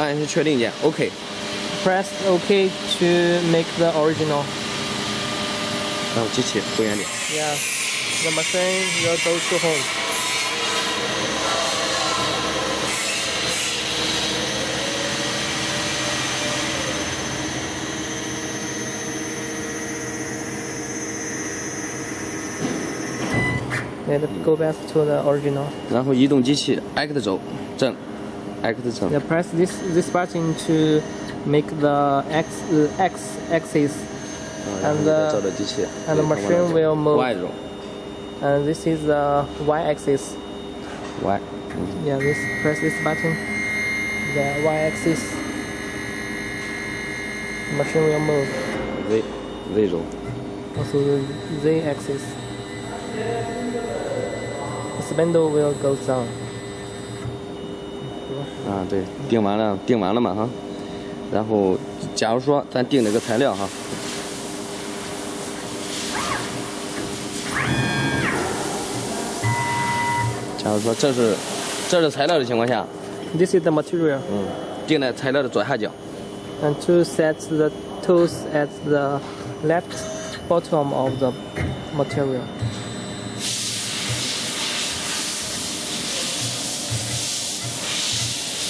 按下去确定键 ，OK。 Press OK to make the original. 然后机器回原点。Yeah, the machine will go to home. Let it go back to the original. 然后移动机器 X 轴正 ，X 正。Yeah, press this button to make the X axis. And the machine will move. Y 轴 And this is the Y axis. Y。 Yeah, press this button. The Y axis. The machine will move. Z 轴。 Also the Z axis. The spindle will go down. 啊，对，定完了嘛哈。然后，假如说咱定这个材料哈。 假如说这是材料的情况下 This is the material. 定在材料的左下角。 And to set the tools at the left bottom of the material.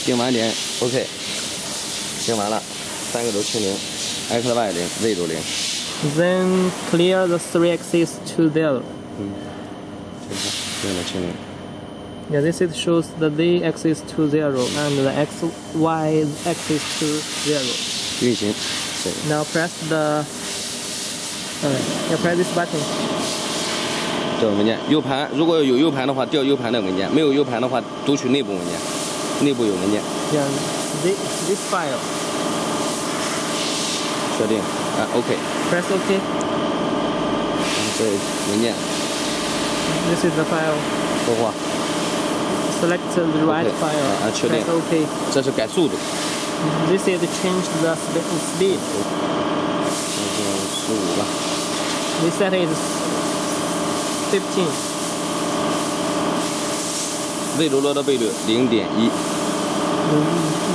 定完点 OK。定完了，3个轴清零 ，X Y 零 ，Z 轴零。Then clear the 3 axes to 0. 定了清零。 Yeah, this is shows the Z axis to 0 and the X Y axis to 0. 运行。对。 Now press the. Press this button. 这个文件 U 盘，如果有 U 盘的话，调 U 盘的文件；没有 U 盘的话，读取内部文件。内部有文件。 Yeah, this file. 确定，OK。 Press OK. 这文件。 This is the file. 说话。 Select the right file. 确定。 Press OK. 这是改速度。 This is change the speed. 15吧。 We set it 15. Z 轴罗的倍率0.1。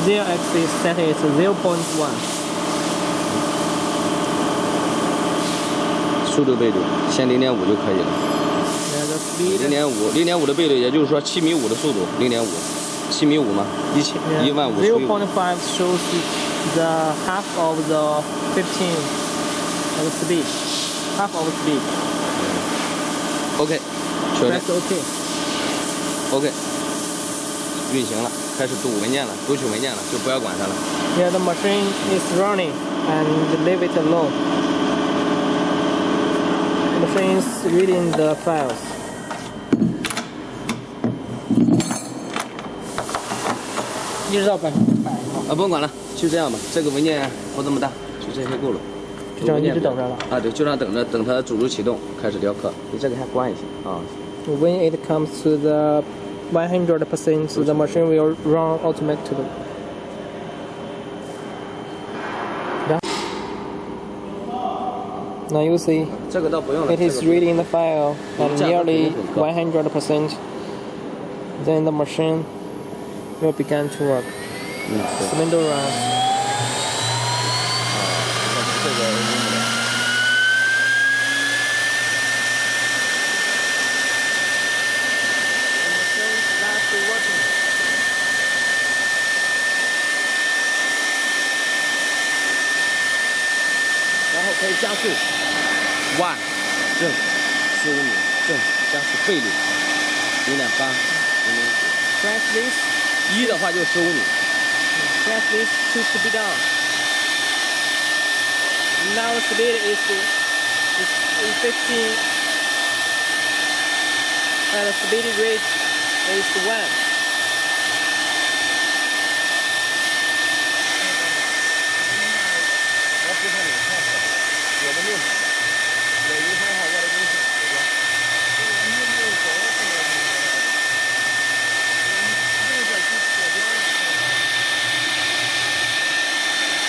Z axis set it 0.1. 速度倍率先0.5就可以了。 The speed. 0.5的倍率，也就是说7.5米的速度0.5，7.5米嘛，15000。0.5 shows the half of the 15 of speed. Half of speed. OK， 确认。 Press OK. OK， 运行了，开始读文件了，读取文件了，就不要管它了。 Yeah, the machine is running and leave it alone. The machine is reading the files. 不用管了，就这样吧。这个文件不这么大，就这些够了。就这样一直等着了。对，就这样等它主轴启动，开始雕刻。你这个还关一下啊。 When it comes to the 100%, the machine will run automatically. Now you see, 这个倒不用了。 it is reading the file at nearly 100%. Then the machine will begin to work. Spindle runs. 这个用不了。然后可以加速 ，Y 正15米正加速倍率0.8 0.9。 Press this. 1的话就15米。 Press this to speed up. Now speed is 15 and the speed rate is 1.